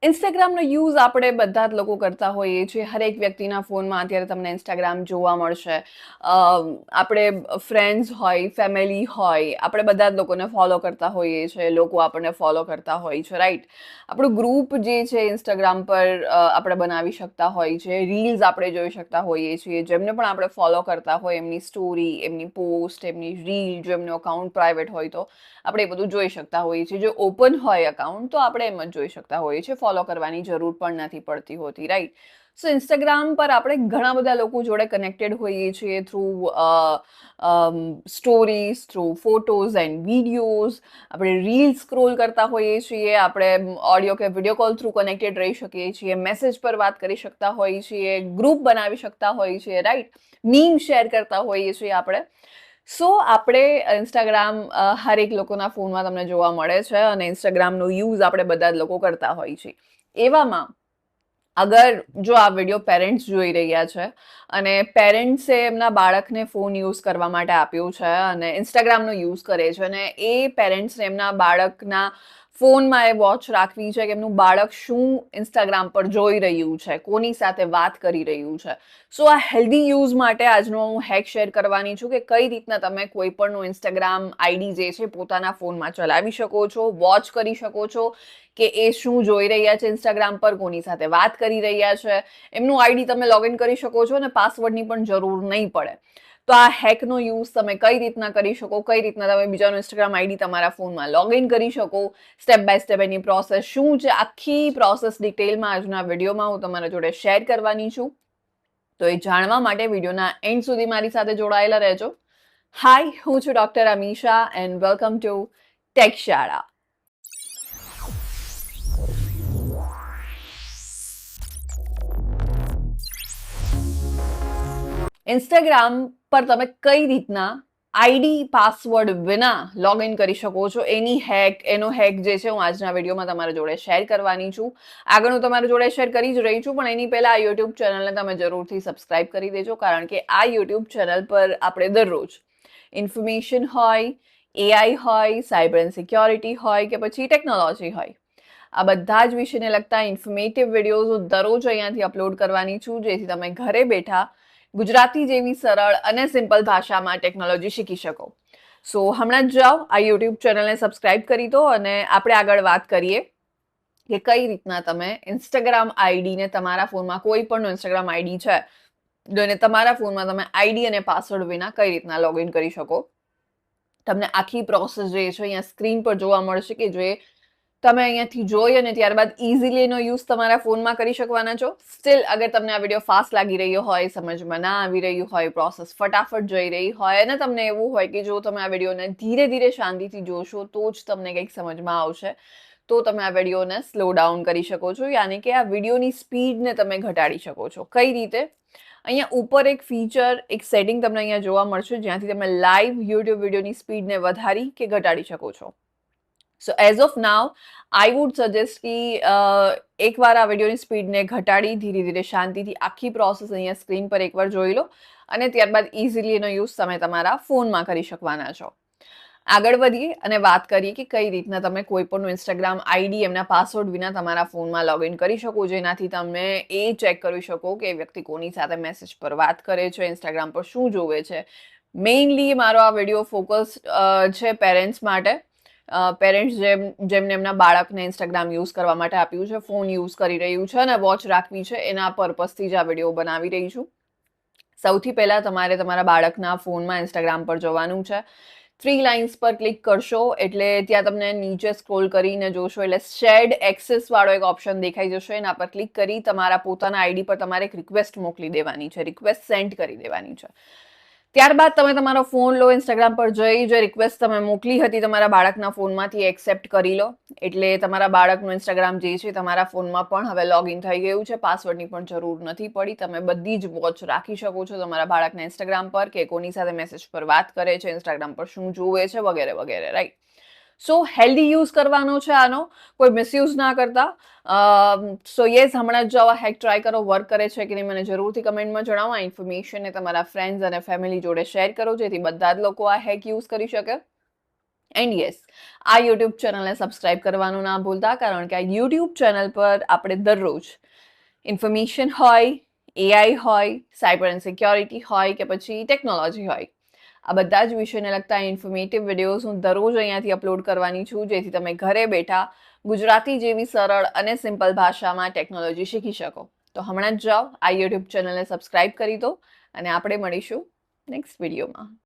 ઇન્સ્ટાગ્રામનો use આપણે બધા જ લોકો કરતા હોઈએ છીએ. હરેક વ્યક્તિના ફોનમાં અત્યારે તમને ઇન્સ્ટાગ્રામ જોવા મળશે. આપણે ફ્રેન્ડ્સ હોય, ફેમિલી હોય, આપણે બધા જ લોકોને ફોલો કરતા હોઈએ છીએ. લોકો આપણને ફોલો કરતા હોય છે, રાઈટ? આપણું ગ્રુપ જે છે ઇન્સ્ટાગ્રામ પર આપણે બનાવી શકતા હોય છે. રીલ્સ આપણે જોઈ શકતા હોઈએ છીએ. જેમને પણ આપણે ફોલો કરતા હોય, એમની સ્ટોરી, એમની પોસ્ટ, એમની રીલ, જો એમનું અકાઉન્ટ પ્રાઇવેટ હોય તો આપણે એ બધું જોઈ શકતા હોઈએ છીએ. જો ઓપન હોય અકાઉન્ટ તો આપણે એમ જ જોઈ શકતા હોઈએ છીએ. ફોલો કરવાની જરૂર પણ નથી પડતી હોતી, રાઈટ? સો ઇન્સ્ટાગ્રામ પર આપણે ઘણા બધા લોકો જોડે કનેક્ટેડ હોઈએ છીએ through stories, through photos and videos. આપણે રીલ સ્ક્રોલ કરતા હોઈએ છીએ. આપણે ઓડિયો કે વિડીયો કોલ થ્રુ કનેક્ટેડ રહી શકીએ છીએ. મેસેજ પર વાત કરી શકતા હોઈએ છીએ. ગ્રુપ બનાવી શકતા હોઈએ છીએ, રાઈટ? મીમ શેર કરતા હોઈએ છીએ આપણે. સો આપણે ઇન્સ્ટાગ્રામ હરેક લોકોના ફોનમાં તમને જોવા મળે છે અને ઇન્સ્ટાગ્રામનો યુઝ આપણે બધા જ લોકો કરતા હોઈએ છીએ. એવામાં અગર જો આ વિડીયો પેરેન્ટ્સ જોઈ રહ્યા છે અને પેરેન્ટ્સે એમના બાળકને ફોન યુઝ કરવા માટે આપ્યો છે અને ઇન્સ્ટાગ્રામનો યુઝ કરે છે અને એ પેરેન્ટ્સને એમના બાળકના ફોનમાં એ વોચ રાખવી છે કે એમનું બાળક શું ઇન્સ્ટાગ્રામ પર જોઈ રહ્યું છે, કોની સાથે વાત કરી રહ્યું છે. સો આ હેલ્ધી યુઝ માટે આજનો હું હેક શેર કરવાની છું કે કઈ રીતના તમે કોઈ પણનું ઇન્સ્ટાગ્રામ આઈડી જે છે પોતાના ફોનમાં ચલાવી શકો છો, વોચ કરી શકો છો કે એ શું જોઈ રહ્યા છે ઇન્સ્ટાગ્રામ પર, કોની સાથે વાત કરી રહ્યા છે. એમનું આઈડી તમે લોગિન કરી શકો છો અને પાસવર્ડની પણ જરૂર નહીં પડે. તો આ હેકનો યુઝ તમે કઈ રીતના કરી શકો, કઈ રીતના તમે બીજાનું ઇન્સ્ટાગ્રામ આઈડી તમારા ફોનમાં લોગિન કરી શકો, સ્ટેપ બાય સ્ટેપ એની પ્રોસેસ શું છે, આખી પ્રોસેસ ડિટેલમાં આજના વિડીયોમાં હું તમારા જોડે શેર કરવાની છું. તો એ જાણવા માટે વિડીયોના એન્ડ સુધી મારી સાથે જોડાયેલા રહેજો. હાય, હું છું doctor Amisha and welcome to take શાળા. ઇન્સ્ટાગ્રામ પર તમે કઈ રીતના આઈડી પાસવર્ડ વિના લોગિન કરી શકો છો એનો હેક જે છે હું આજના વિડીયોમાં તમારા જોડે શેર કરવાની છું. આગળ હું તમારા જોડે શેર કરી જ રહી છું, પણ એની પહેલા આ યુટ્યુબ ચેનલને તમે જરૂરથી સબસ્ક્રાઇબ કરી દેજો, કારણ કે આ યુટ્યુબ ચેનલ પર આપણે દરરોજ ઇન્ફોર્મેશન હોય, એઆઈ હોય, સાયબર એન્ડ સિક્યોરિટી હોય કે પછી ટેકનોલોજી હોય, આ બધા જ વિષયને લગતા ઇન્ફોર્મેટિવ વિડીયોઝ હું દરરોજ અહીંયાથી અપલોડ કરવાની છું, જેથી તમે ઘરે બેઠા ગુજરાતી જેવી સરળ અને સિમ્પલ ભાષામાં ટેકનોલોજી શીખી શકો. સો હમણાં જ જાઓ, આ યુટ્યુબ ચેનલને સબસ્ક્રાઇબ કરી દો અને આપણે આગળ વાત કરીએ કે કઈ રીતના તમે ઇન્સ્ટાગ્રામ આઈડીને તમારા ફોનમાં, કોઈ પણ ઇન્સ્ટાગ્રામ આઈડી છે અને તમારા ફોનમાં તમે આઈડી અને પાસવર્ડ વિના કઈ રીતના લોગિન કરી શકો. તમને આખી પ્રોસેસ જે છે અહીંયા સ્ક્રીન પર જોવા મળશે કે જે તમે અહીંયાથી જોઈ અને ત્યારબાદ ઇઝીલી એનો યુઝ તમારા ફોનમાં કરી શકવાના છો. સ્ટીલ અગર તમને આ વિડીયો ફાસ્ટ લાગી રહ્યો હોય, સમજમાં ના આવી રહ્યું હોય, પ્રોસેસ ફટાફટ જઈ રહી હોય અને તમને એવું હોય કે જો તમે આ વિડીયોને ધીરે ધીરે શાંતિથી જોશો તો જ તમને કંઈક સમજમાં આવશે, તો તમે આ વિડીયોને સ્લો ડાઉન કરી શકો છો, યાની કે આ વિડીયોની સ્પીડને તમે ઘટાડી શકો છો. કઈ રીતે? અહીંયા ઉપર એક ફીચર, એક સેટિંગ તમને અહીંયા જોવા મળશે જ્યાંથી તમે લાઈવ યુટ્યુબ વિડીયોની સ્પીડને વધારી કે ઘટાડી શકો છો. સો as of now I would suggest કે એકવાર આ વિડીયોની સ્પીડને ઘટાડી ધીરે ધીરે શાંતિથી આખી પ્રોસેસ અહીંયા સ્ક્રીન પર એકવાર જોઈ લો અને ત્યારબાદ ઇઝીલી એનો યુઝ તમે તમારા ફોનમાં કરી શકવાના છો. આગળ વધીએ અને વાત કરીએ કે કઈ રીતના તમે કોઈ પણ ઇન્સ્ટાગ્રામ આઈડી એમના પાસવર્ડ વિના તમારા ફોનમાં લોગિન કરી શકો, જેનાથી તમે એ ચેક કરી શકો કે એ વ્યક્તિ કોની સાથે મેસેજ પર વાત કરે છે, ઇન્સ્ટાગ્રામ પર શું જોવે છે. મેઇનલી મારો આ વિડીયો ફોકસ છે પેરેન્ટ્સ માટે. પેરેન્ટ્સ જેમને એમના બાળકને ઇન્સ્ટાગ્રામ યુઝ કરવા માટે આપ્યું છે, ફોન યુઝ કરી રહ્યું છે અને વોચ રાખવી છે, એના પર્પઝથી જ આ વિડીયો બનાવી રહી છું. સૌથી પહેલા તમારે તમારા બાળકના ફોનમાં ઇન્સ્ટાગ્રામ પર જવાનું છે. 3 લાઇન્સ પર ક્લિક કરશો એટલે ત્યાં તમને નીચે સ્ક્રોલ કરીને જોશો એટલે શેર્ડ એક્સેસ વાળો એક ઓપ્શન દેખાઈ જશે. એના પર ક્લિક કરી તમારા પોતાના આઈડી પર તમારે એક રિક્વેસ્ટ મોકલી દેવાની છે, રિક્વેસ્ટ સેન્ડ કરી દેવાની છે. ત્યારબાદ તમે તમારો ફોન લો, ઇન્સ્ટાગ્રામ પર જઈ જે રિક્વેસ્ટ તમે મોકલી હતી તમારા બાળકના ફોનમાંથી એક્સેપ્ટ કરી લો, એટલે તમારા બાળકનું ઇન્સ્ટાગ્રામ જે છે તમારા ફોનમાં પણ હવે લોગિન થઈ ગયું છે. પાસવર્ડની પણ જરૂર નથી પડી. તમે બધી જ વોચ રાખી શકો છો તમારા બાળકના ઇન્સ્ટાગ્રામ પર કે કોની સાથે મેસેજ પર વાત કરે છે, ઇન્સ્ટાગ્રામ પર શું જોવે છે, વગેરે વગેરે, રાઈટ? સો હેલ્ધી યુઝ કરવાનો છે આનો, કોઈ મિસયુઝ ના કરતા. સો યસ, હમણાં જ આવા હેક ટ્રાય કરો, વર્ક કરે છે કે નહીં મને જરૂરથી કમેન્ટમાં જણાવો. આ ઇન્ફોર્મેશનને તમારા ફ્રેન્ડ્સ અને ફેમિલી જોડે શેર કરો જેથી બધા જ લોકો આ હેક યુઝ કરી શકે. એન્ડ યસ, આ યુટ્યુબ ચેનલને સબસ્ક્રાઇબ કરવાનું ના ભૂલતા, કારણ કે આ યુટ્યુબ ચેનલ પર આપણે દરરોજ ઇન્ફોર્મેશન હોય, એઆઈ હોય, સાયબર એન્ડ સિક્યોરિટી હોય કે પછી ટેકનોલોજી હોય, આ બધા જ વિષયને લગતા ઇન્ફોર્મેટિવ વિડીયોઝ હું દરરોજ અહીંયાથી અપલોડ કરવાની છું, જેથી તમે ઘરે બેઠા ગુજરાતી જેવી સરળ અને સિમ્પલ ભાષામાં ટેકનોલોજી શીખી શકો. તો હમણાં જ જાઓ, આ યુટ્યુબ ચેનલને સબસ્ક્રાઇબ કરી દો અને આપણે મળીશું નેક્સ્ટ વિડીયોમાં.